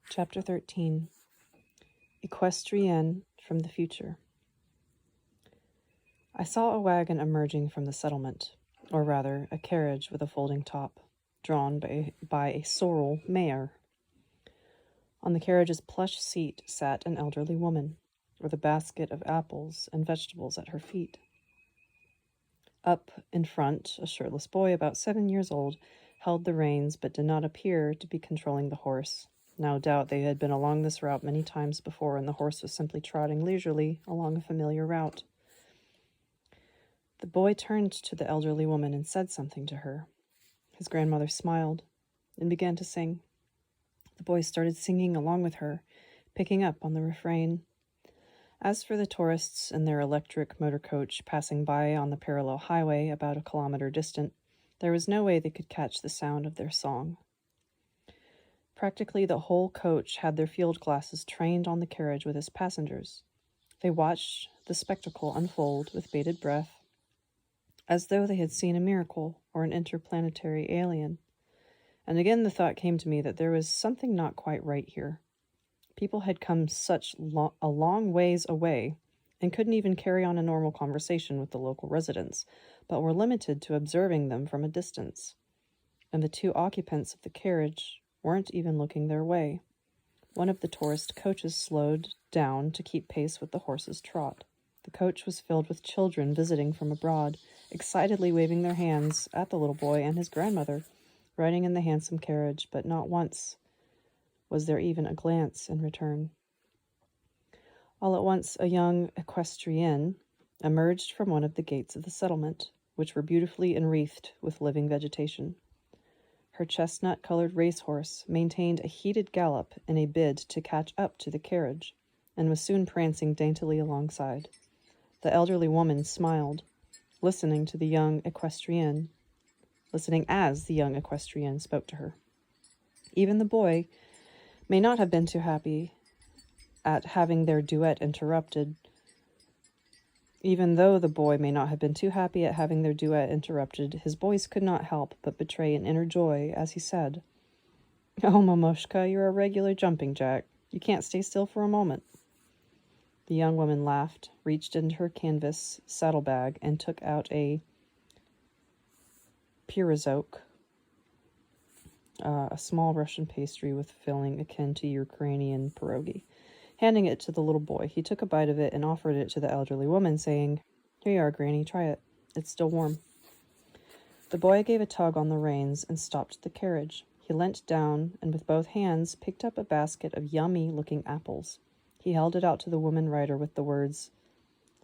Chapter 13. Equestrienne from the Future. I saw a wagon emerging from the settlement, or rather, a carriage with a folding top, drawn by a sorrel mare. On the carriage's plush seat sat an elderly woman, with a basket of apples and vegetables at her feet. Up in front, a shirtless boy about 7 years old held the reins but did not appear to be controlling the horse. No doubt they had been along this route many times before, and the horse was simply trotting leisurely along a familiar route. The boy turned to the elderly woman and said something to her. His grandmother smiled and began to sing. The boy started singing along with her, picking up on the refrain. As for the tourists in their electric motor coach passing by on the parallel highway about a kilometer distant, there was no way they could catch the sound of their song. Practically the whole coach had their field glasses trained on the carriage with its passengers. They watched the spectacle unfold with bated breath, as though they had seen a miracle or an interplanetary alien. And again the thought came to me that there was something not quite right here. People had come a long ways away and couldn't even carry on a normal conversation with the local residents, but were limited to observing them from a distance. And the two occupants of the carriage weren't even looking their way. One of the tourist coaches slowed down to keep pace with the horse's trot. The coach was filled with children visiting from abroad, excitedly waving their hands at the little boy and his grandmother, riding in the handsome carriage, but not once was there even a glance in return. All at once, a young equestrienne emerged from one of the gates of the settlement, which were beautifully enwreathed with living vegetation. Her chestnut-colored racehorse maintained a heated gallop in a bid to catch up to the carriage, and was soon prancing daintily alongside. The elderly woman smiled, listening as the young equestrienne spoke to her. Even though the boy may not have been too happy at having their duet interrupted, his voice could not help but betray an inner joy as he said, "Oh, Mamushka, you're a regular jumping jack. You can't stay still for a moment." The young woman laughed, reached into her canvas saddlebag, and took out a pierozok, a small Russian pastry with filling akin to Ukrainian pierogi. Handing it to the little boy, he took a bite of it and offered it to the elderly woman, saying, "Here you are, Granny, try it. It's still warm." The boy gave a tug on the reins and stopped the carriage. He leant down and with both hands picked up a basket of yummy-looking apples. He held it out to the woman rider with the words,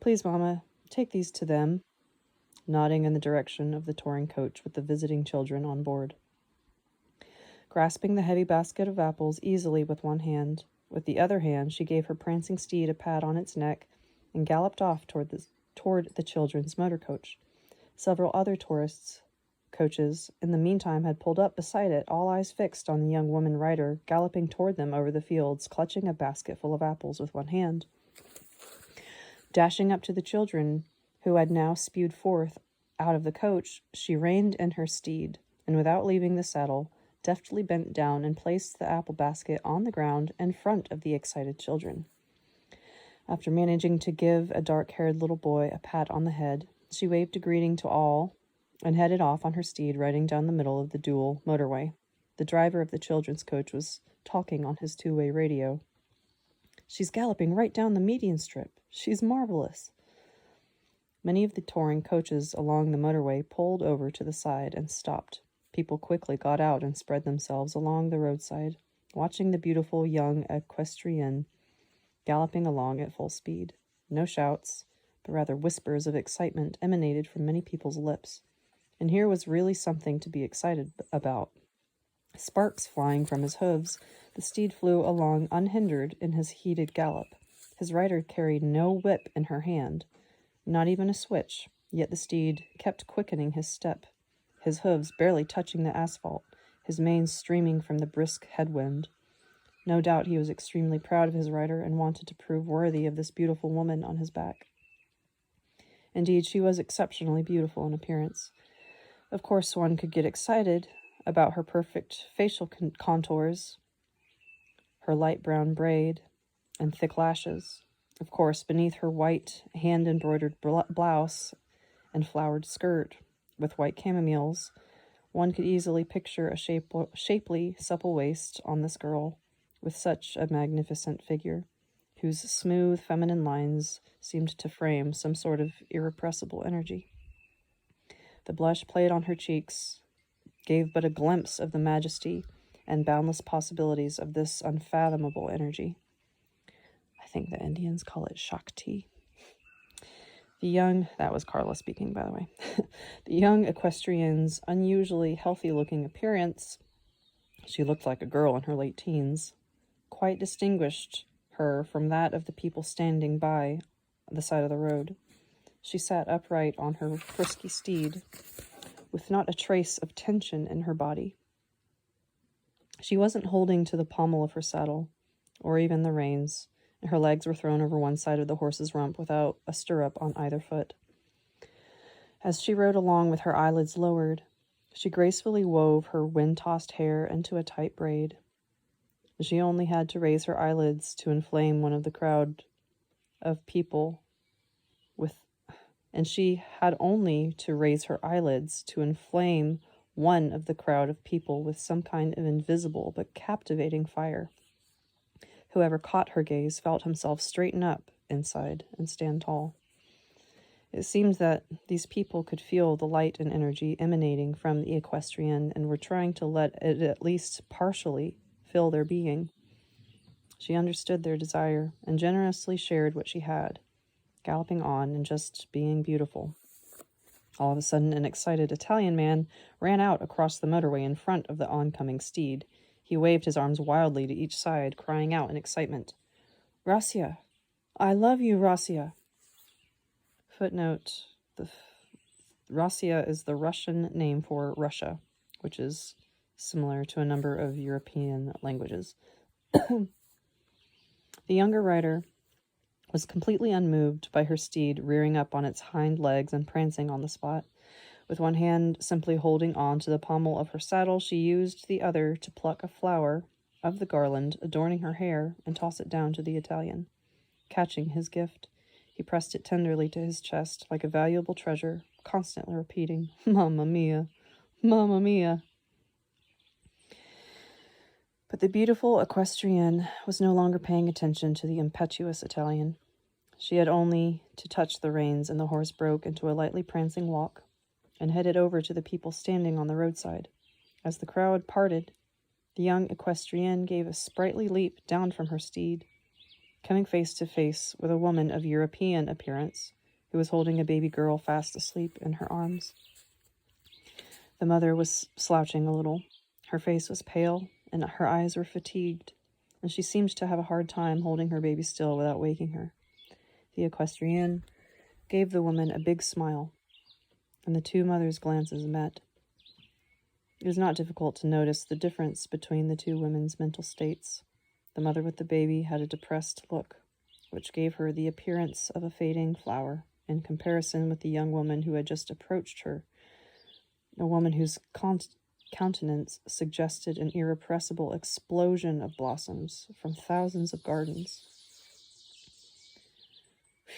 "Please, Mama, take these to them," nodding in the direction of the touring coach with the visiting children on board. Grasping the heavy basket of apples easily with one hand, with the other hand she gave her prancing steed a pat on its neck and galloped off toward the children's motor coach. Several other tourists' coaches in the meantime had pulled up beside it, all eyes fixed on the young woman rider galloping toward them over the fields, clutching a basket full of apples with one hand. Dashing up to the children, who had now spewed forth out of the coach, she reined in her steed, and without leaving the saddle, deftly bent down and placed the apple basket on the ground in front of the excited children. After managing to give a dark-haired little boy a pat on the head, she waved a greeting to all and headed off on her steed, riding down the middle of the dual motorway. The driver of the children's coach was talking on his two-way radio. "She's galloping right down the median strip. She's marvelous." Many of the touring coaches along the motorway pulled over to the side and stopped. People quickly got out and spread themselves along the roadside, watching the beautiful young equestrienne galloping along at full speed. No shouts, but rather whispers of excitement emanated from many people's lips. And here was really something to be excited about. Sparks flying from his hooves, the steed flew along unhindered in his heated gallop. His rider carried no whip in her hand, not even a switch, yet the steed kept quickening his step, his hooves barely touching the asphalt, his mane streaming from the brisk headwind. No doubt he was extremely proud of his rider and wanted to prove worthy of this beautiful woman on his back. Indeed, she was exceptionally beautiful in appearance. Of course, one could get excited about her perfect facial contours, her light brown braid and thick lashes. Of course, beneath her white hand-embroidered blouse and flowered skirt with white camomiles, one could easily picture a shapely, supple waist on this girl with such a magnificent figure, whose smooth feminine lines seemed to frame some sort of irrepressible energy. The blush played on her cheeks, gave but a glimpse of the majesty and boundless possibilities of this unfathomable energy. I think the Indians call it Shakti. That was Carla speaking, by the way. The young equestrienne's unusually healthy-looking appearance, she looked like a girl in her late teens, quite distinguished her from that of the people standing by the side of the road. She sat upright on her frisky steed, with not a trace of tension in her body. She wasn't holding to the pommel of her saddle, or even the reins, and her legs were thrown over one side of the horse's rump without a stirrup on either foot. As she rode along with her eyelids lowered, she gracefully wove her wind-tossed hair into a tight braid. She only had to raise her eyelids to inflame one of the crowd of people and she had only to raise her eyelids to inflame one of the crowd of people with some kind of invisible but captivating fire. Whoever caught her gaze felt himself straighten up inside and stand tall. It seemed that these people could feel the light and energy emanating from the equestrienne and were trying to let it at least partially fill their being. She understood their desire and generously shared what she had, galloping on and just being beautiful. All of a sudden, an excited Italian man ran out across the motorway in front of the oncoming steed. He waved his arms wildly to each side, crying out in excitement, "Rassia! I love you, Rassia!" Footnote, Rassia is the Russian name for Russia, which is similar to a number of European languages. The younger rider was completely unmoved by her steed rearing up on its hind legs and prancing on the spot. With one hand simply holding on to the pommel of her saddle, she used the other to pluck a flower of the garland adorning her hair and toss it down to the Italian. Catching his gift, he pressed it tenderly to his chest like a valuable treasure, constantly repeating, "Mamma mia, Mamma mia." But the beautiful equestrienne was no longer paying attention to the impetuous Italian. She had only to touch the reins, and the horse broke into a lightly prancing walk and headed over to the people standing on the roadside. As the crowd parted, the young equestrienne gave a sprightly leap down from her steed, coming face to face with a woman of European appearance who was holding a baby girl fast asleep in her arms. The mother was slouching a little. Her face was pale, and her eyes were fatigued, and she seemed to have a hard time holding her baby still without waking her. The equestrienne gave the woman a big smile, and the two mothers' glances met. It was not difficult to notice the difference between the two women's mental states. The mother with the baby had a depressed look, which gave her the appearance of a fading flower, in comparison with the young woman who had just approached her, a woman whose countenance suggested an irrepressible explosion of blossoms from thousands of gardens. Whew.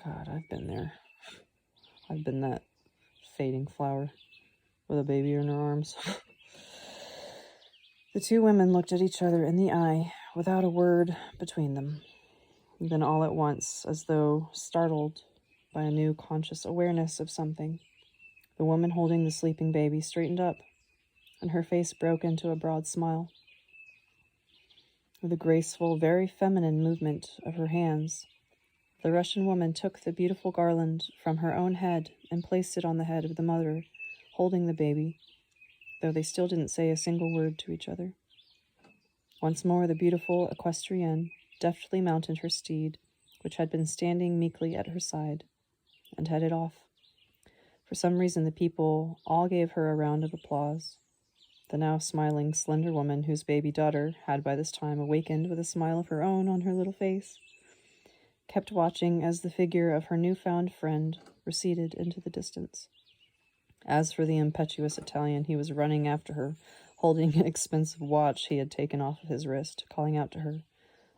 God, I've been there. I've been that fading flower with a baby in her arms. The two women looked at each other in the eye without a word between them. Then all at once, as though startled by a new conscious awareness of something, the woman holding the sleeping baby straightened up, and her face broke into a broad smile. With a graceful, very feminine movement of her hands, the Russian woman took the beautiful garland from her own head and placed it on the head of the mother holding the baby, though they still didn't say a single word to each other. Once more the beautiful equestrienne deftly mounted her steed, which had been standing meekly at her side, and headed off. For some reason the people all gave her a round of applause. The now smiling, slender woman, whose baby daughter had by this time awakened with a smile of her own on her little face, kept watching as the figure of her newfound friend receded into the distance. As for the impetuous Italian, he was running after her, holding an expensive watch he had taken off of his wrist, calling out to her,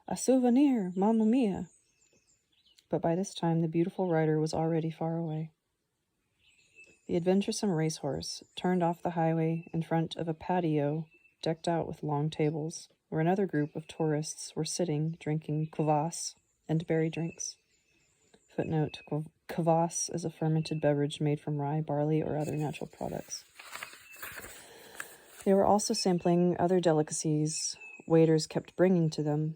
"A souvenir, mamma mia!" But by this time the beautiful rider was already far away. The adventuresome racehorse turned off the highway in front of a patio decked out with long tables, where another group of tourists were sitting, drinking kvass and berry drinks. Footnote, kvass is a fermented beverage made from rye, barley, or other natural products. They were also sampling other delicacies waiters kept bringing to them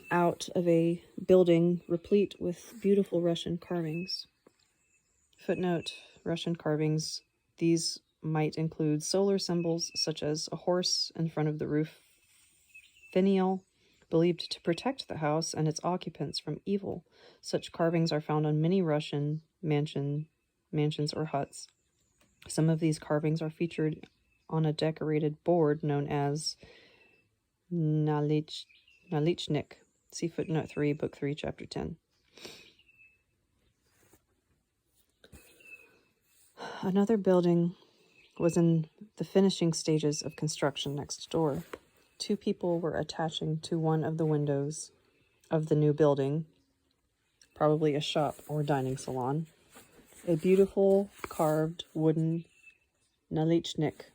out of a building replete with beautiful Russian carvings. Footnote, Russian carvings, these might include solar symbols such as a horse in front of the roof finial, believed to protect the house and its occupants from evil. Such carvings are found on many Russian mansions or huts. Some of these carvings are featured on a decorated board known as Nalichnik. See footnote 3, book 3, chapter 10. Another building was in the finishing stages of construction next door. 2 people were attaching to one of the windows of the new building, probably a shop or dining salon, a beautiful carved wooden nalichnik.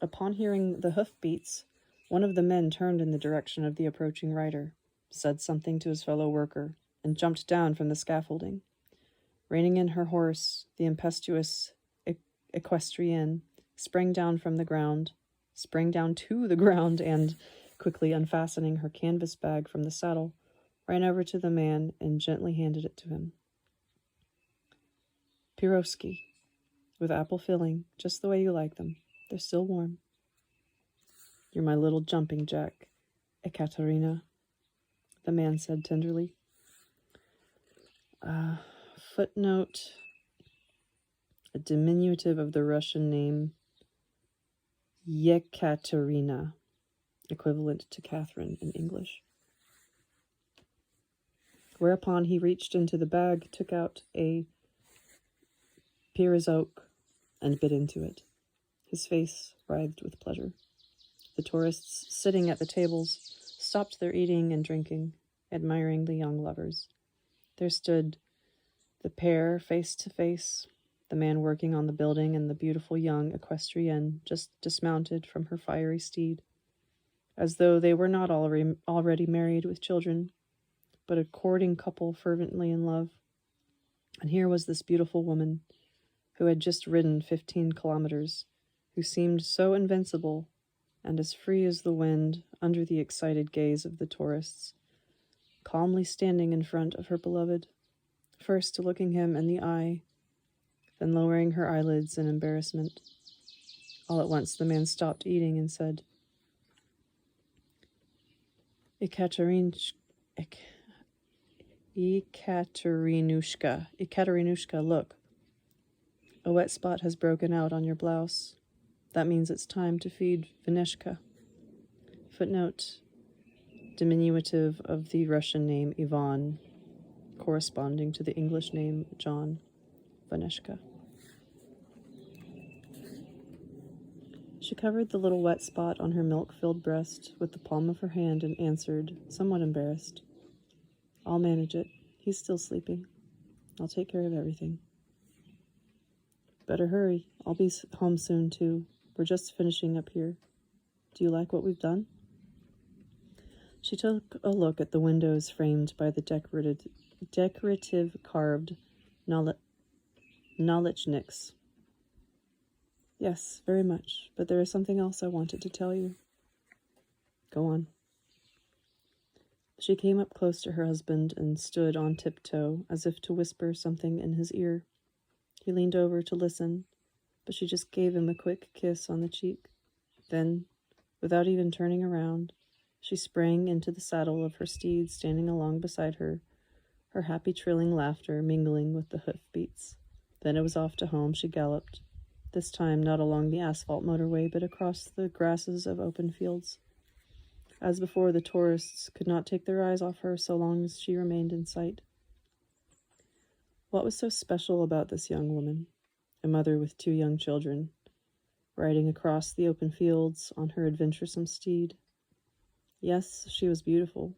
Upon hearing the hoofbeats, one of the men turned in the direction of the approaching rider, said something to his fellow worker, and jumped down from the scaffolding. Reining in her horse, the impetuous equestrienne sprang down to the ground, and, quickly unfastening her canvas bag from the saddle, ran over to the man and gently handed it to him. Pierogi, with apple filling, just the way you like them. They're still warm. You're my little jumping jack, Ekaterina, the man said tenderly. Footnote, a diminutive of the Russian name Yekaterina, equivalent to Catherine in English. Whereupon he reached into the bag, took out a pierogi, and bit into it. His face writhed with pleasure. The tourists sitting at the tables stopped their eating and drinking, admiring the young lovers. There stood the pair face to face, the man working on the building and the beautiful young equestrienne just dismounted from her fiery steed, as though they were not already married with children, but a courting couple fervently in love. And here was this beautiful woman, who had just ridden 15 kilometers, who seemed so invincible and as free as the wind under the excited gaze of the tourists, calmly standing in front of her beloved, first looking him in the eye, then lowering her eyelids in embarrassment. All at once the man stopped eating and said, Ekaterinushka, look. A wet spot has broken out on your blouse. That means it's time to feed Vaneshka. Footnote, diminutive of the Russian name Ivan, corresponding to the English name John, Vaneshka. She covered the little wet spot on her milk-filled breast with the palm of her hand and answered, somewhat embarrassed, I'll manage it. He's still sleeping. I'll take care of everything. Better hurry. I'll be home soon, too. We're just finishing up here. Do you like what we've done? She took a look at the windows framed by the decorative carved nalichniks. Yes, very much, but there is something else I wanted to tell you. Go on. She came up close to her husband and stood on tiptoe, as if to whisper something in his ear. He leaned over to listen, but she just gave him a quick kiss on the cheek. Then, without even turning around, she sprang into the saddle of her steed standing along beside her, her happy trilling laughter mingling with the hoofbeats. Then it was off to home she galloped, this time not along the asphalt motorway, but across the grasses of open fields. As before, the tourists could not take their eyes off her so long as she remained in sight. What was so special about this young woman, a mother with 2 young children, riding across the open fields on her adventuresome steed. Yes, she was beautiful.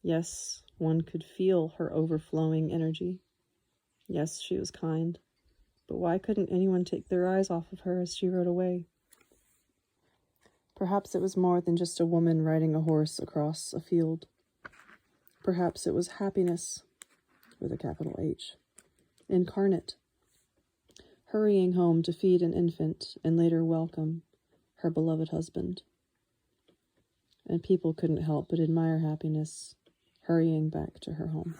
Yes, one could feel her overflowing energy. Yes, she was kind. But why couldn't anyone take their eyes off of her as she rode away? Perhaps it was more than just a woman riding a horse across a field. Perhaps it was happiness, with a capital H, incarnate, hurrying home to feed an infant and later welcome her beloved husband. And people couldn't help but admire happiness, hurrying back to her home.